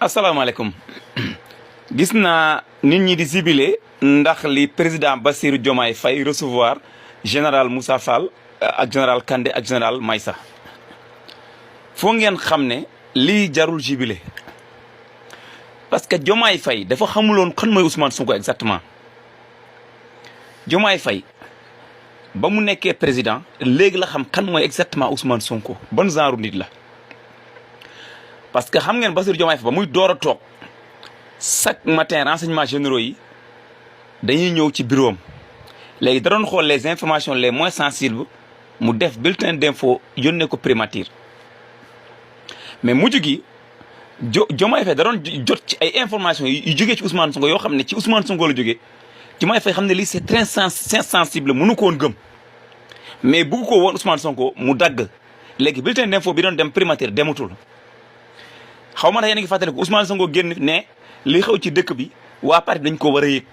asalaamaaleykum gis naa nit ñi di zibilé ndax li président Bassirou Diomaye Faye recevoir général Moussa Fall ak général Kandé ak général Maïssa foo ngeen xam ne lii jarul jubilé parce que Diomaye Faye dafa xamuloon kan mooy Ousmane Sonko exactement Diomaye Faye ba mu nekkee président léegi la xam kan mooy exactement Ousmane Sonko ban genre nit la parce que xam ngeen Bassirou Diomaye Faye ba muy door a toog chaque matin renseignements généraux yi dañuy ñëw ci bureau am léegi da doon xool les informations les moins sensibles mu def bulletin d'info yónnee ko primature mais mujj gi Diomaye Faye da doon jot ci ay informations yu jógee ci Ousmane Sonko yoo xam ne ci Ousmane Sonko la jógee Diomaye Faye xam ne lii c'est très sensible mënu ko woon gëm mais bugg ko woon Ousmane Sonko mu dagg léegi bulletin d'info bi doon dem primature dematul xaw ma na yéen a ngi fàttaliku Ousmane Sonko génn ne li xew ci dëkk bi waa parti dañ ko war a yëg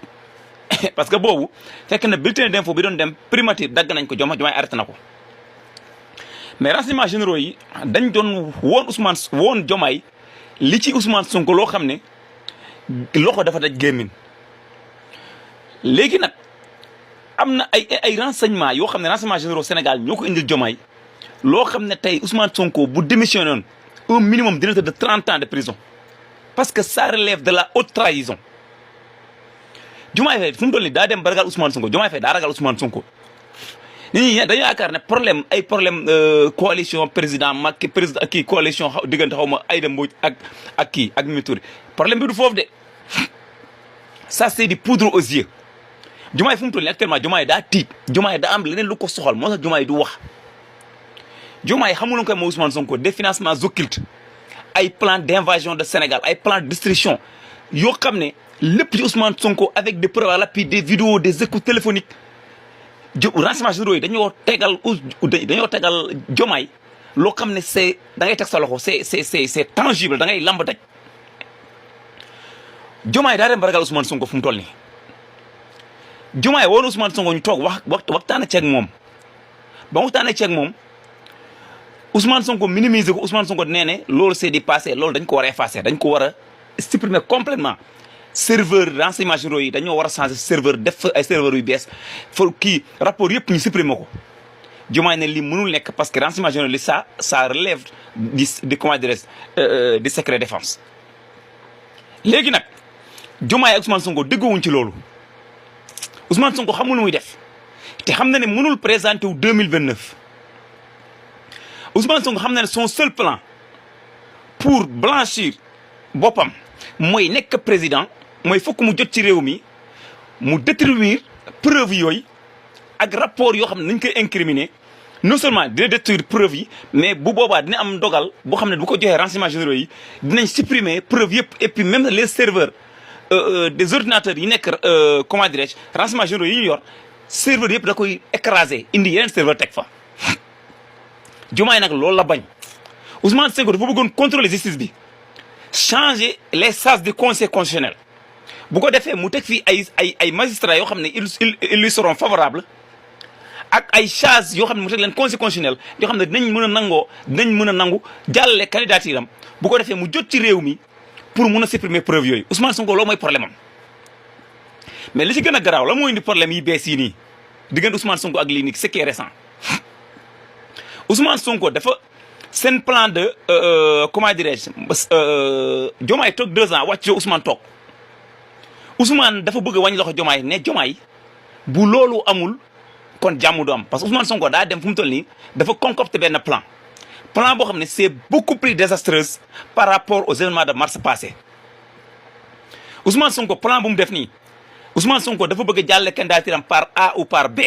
parce que boobu fekk na bulletin d'info bi doon dem primature dagg nañ ko Diomaye arrêté na ko mais renseignements généraux yi dañ doon woon Diomaye li ci Ousmane Sonko loo xam ne loxo dafa daj gémmin léegi nag am na ay renseignements yoo xam ne renseignements généraux Sénégal ñoo ko indil Diomaye loo xam ne tey Ousmane Sonko bu démissionné woon un minimum dina tëdd de 30 ans de prison parce que ça relève de la haute trahison Diomaye Faye fu mu toll nii daa dem ba ragal Ousmane Sonko Diomaye Faye daa ragal Ousmane Sonko nit ñi dañoo yaakaar ne problème coalition président Macky président kii coalition diggante xaw ma Aïda Mbodj ak Mimi Touré problème bi du foofu de ça c'est du poudre aux yeux Diomaye fu mu toll nii actuellement Diomaye daa tiit Diomaye daa am leneen lu ko soxal moo tax Diomaye du wax Diomaye xamul ko mooy Ousmane Sonko des financements occultes ay plan d'invasion de Sénégal ay plan de destruction yoo xam ne lépp ci Ousmane Sonko avec des preuves à l'appui des vidéos des écoutes téléphoniques renseignements généraux yi dañoo tegal Diomaye loo xam ne c'est da ngay teg sa loxo c'est tangible da ngay lamb daj Diomaye daa dem ba ragal Ousmane Sonko fu mu toll nii Diomaye woon Ousmane Sonko ñu toog waxtaan ceeg moom ba waxtaan ceeg moom Ousmane Sonko minimiser ko Ousmane Sonko nee ne loolu c'est du passé loolu dañ ko war a effacer dañ ko war a supprimer complètement serveur renseignements généraux yi dañoo war a changer serveur def ay serveurs yu bees fa kii rapport yëpp ñu supprimer ko Diomaye ne lii mënul nekk parce que renseignements généraux li ça relève du comment dirais-je du secret défense léegi nag Diomaye ak Ousmane Sonko déggoowuñ ci loolu Ousmane Sonko xamul lu muy def te xam na ne mënul présenter wu 2029 Ousmane Sonko xam na ne son seul plan pour blanchir boppam mooy nekk président mooy fokk mu jot ci réew mi mu détruire preuve yooyu ak rapport yoo xam ne nañ koy incriminer non seulement dina détruire preuve yi mais bu boobaa dina am ndogal boo xam ne bu ko joxee renseignements généraux yi dinañ supprimer preuve yëpp et puis même les serveurs des ordinateurs yi nekk comment dirais-je renseignements généraux yi ñu yor serveurs yëpp da koy écraser indi yeneen serveur teg fa Diomaye nag loolu la bañ Ousmane Sonko dafa bëggoon contrôler justice bi changer les sages du conseil constitutionnel bu ko defee mu teg fii ay magistrats yoo xam ne ils lui seront favorables ak ay charges yoo xam ne mu teg leen conseil constitutionnel yoo xam ne dinañ mën a nangu jàllale candidature am bu ko defee mu jot ci réew mi pour mun a supprimer preuve yooyu Ousmane Sonko loolu mooy problème am mais li ci gën a garaaw la moo indi problème yi bees yi nii diggante Ousmane Sonko ak lii nii ce qui est récent Ousmane Sonko dafa seen plan de comment dirais-je Diomaye toog 2 ans wàcc Ousmane toog Ousmane dafa bëgg a wàññi loxo Diomaye ne Diomaye bu loolu amul kon jàmm du am parce que Ousmane Sonko daa dem fu mu toll nii dafa concocter benn plan boo xam ne c'est beaucoup plus désastreuse par rapport aux événements de mars passé Ousmane Sonko plan bu mu def nii Ousmane Sonko dafa bëgg a jàllale candidature am par A ou par B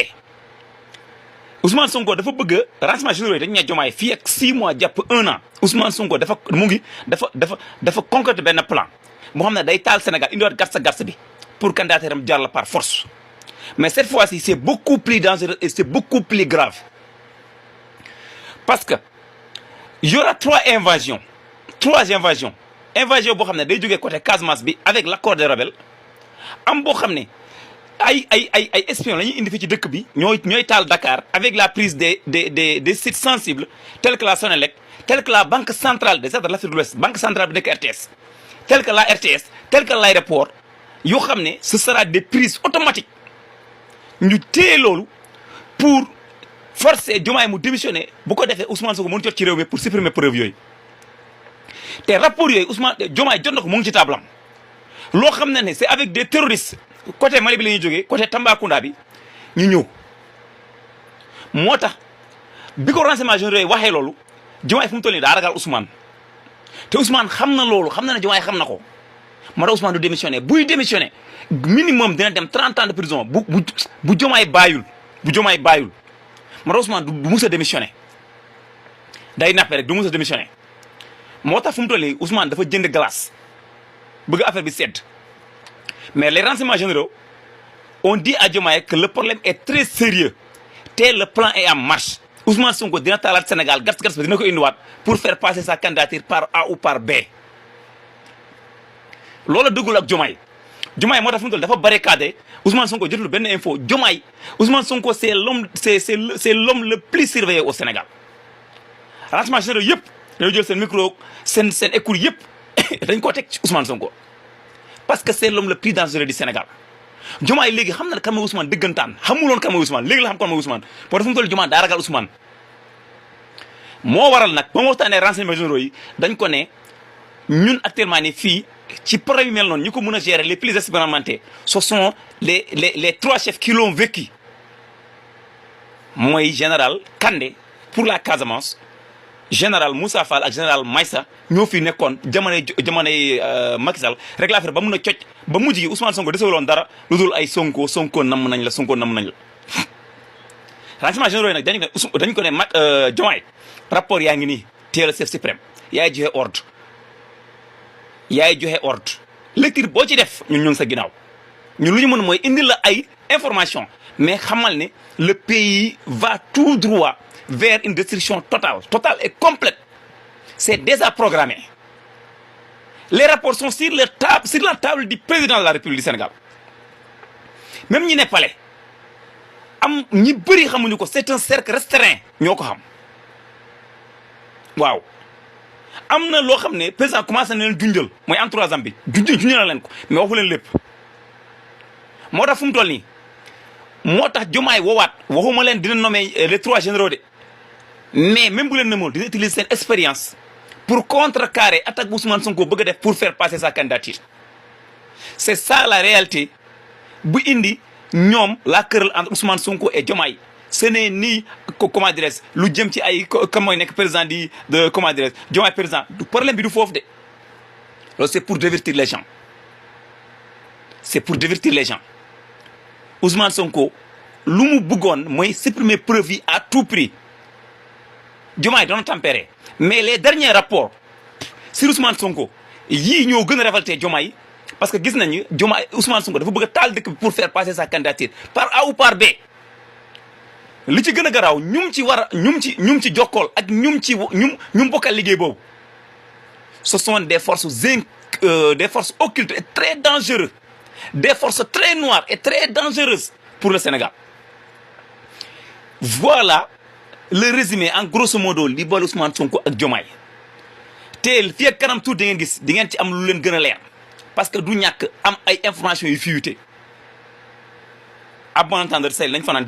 Ousmane Sonko dafa bëgg renseignements généraux yi dañu ne Diomaye fii ak 6 mois jàpp 1 an Ousmane Sonko dafa concocter benn plan moo xam ne day taal Sénégal indiwaat gatsa bi pour candidature am jàll par force mais cette fois-ci c'est beaucoup plus dangereux et c'est beaucoup plus grave parce que y aura 3 invasions invasion boo xam ne day jógee côté Casamance bi avec l'accord des rebelles am boo xam ne ay espions la ñuy indi fi ci dëkk bi ñooy taal Dakar avec la prise des sites sensibles tels que la Senelec tels que la banque centrale des États de l'Afrique de l'Ouest banque centrale bi nekk RTS tel que la RTS tel que l'aéroport yoo xam ne ce sera des prises automatiques ñu téye loolu pour forcer Diomaye mu démissionner bu ko defee Ousmane Sonko mën jot ci réew mi pour supprimer preuve yooyu te rapport yooyu Diomaye jot na ko mu ngi ci tablam loo xam ne c'est avec des terroristes côté Mali bi la ñuy jógee côté Tambacounda bi ñu ñëw moo tax bi ko renseignements généraux yi waxee loolu Diomaye fu mu toll nii daa ragal Ousmane te Ousmane xam na loolu xam na ne Diomaye xam na ko moo tax Ousmane du démissionner buy démissionner minimum dina dem 30 ans de prison bu Diomaye bàyyul moo tax Ousmane du mus a démissionner day nappe rek du mus a démissionner moo tax fu mu toll nii Ousmane dafa jënd glace bëgg affaire bi sedd mais les renseignements généraux on dit à Diomaye que le problème est très sérieux te le plan est en marche Ousmane Sonko dina taalaat Sénégal gas ba dina ko indiwaat pour faire passer sa candidature par A ou par B loolu dëggul ak Diomaye moo tax fu mu toll dafa barricadé Ousmane Sonko jotul benn info Ousmane Sonko c'est l'homme le plus surveillé au Sénégal renseignements généraux yëpp dañoo jël seen micro seen écoute yëpp dañ koo teg ci Ousmane Sonko parce que c'est l'homme le plus dangereux du Sénégal Diomaye léegi xam na kan mooy Ousmane dëggantaan xamuloon kan mooy Ousmane léegi la xam kan mooy Ousmane moo tax fu mu toll Diomaye daa ragal Ousmane moo waral nag ba ma waxtaanee renseignements généraux yi dañ ko ne ñun actuellement ni fii ci problème yu mel noonu ñu ko mën a gérer les plus expérimentés ce sont les trois chefs qui l'ont vécu mooy général Kandé pour la Casamance général Moussa Fall ak général Maïssa ñoo fi nekkoon jamonoy Macky Sall rek la affaire ba mun a cocc ba mujj gi Ousmane Sonko desewuloon dara lu dul ay Sonko namm nañ la renseignements généraux yi nag dañ ko ne Diomaye rapport yaa ngi nii teel a chef suprême yaay joxe ordre lecture boo ci def ñun ñu ngi sa ginnaaw ñun lu ñu mën mooy indi la ay information mais xamal ne le pays va tout droit vers une destruction totale et complète c'est déjà programmé les rapports sont sur la table du président de la République du Sénégal même ñi ne palais am ñi bëri xamuñu ko c'est un cercle restreint ñoo ko xam waaw am na loo xam ne président commencé na leen junjal mooy entourage am bi junjal na leen ko mais waxu leen lépp moo tax fu mu toll nii moo tax Diomaye woowaat waxuma leen dina nommer les trois généraux de mais même bu leen ne moom dina utiliser seen expérience pour contrecarrer attaque bu Ousmane Sonko bëgg a def pour faire passer sa candidature c'est ça la réalité bu indi ñoom la querelle entre Ousmane Sonko et Diomaye ce n'est ni comment dirais-je lu jëm ci ay comme mooy nekk président de comment dirais-je Diomaye président du problème bi du foofu de loolu c'est pour divertir les gens Ousmane Sonko lu mu bëggoon mooy supprimer preuve yi à tout prix Diomaye doon tempéré mais les derniers rapports sur Ousmane Sonko yii ñoo gën a révolté Diomaye parce que gis nañu Ousmane Sonko dafa bëgg a taal dëkk bi pour faire passer sa candidature par A ou par B li ci gën a garaaw ñum ci jokkool ak ñum bokkal liggéey boobu ce sont des forces occultes et très dangereuses des forces très noires et très dangereuses pour le Sénégal voilà le résumé en grosso modo li boole Ousmane Sonko ak Diomaye te fii ak kanam tuuti di ngeen ci am lu leen gën a leer parce que du ñàkk am ay informations yu fuité à bon entendeur say lañ fanaan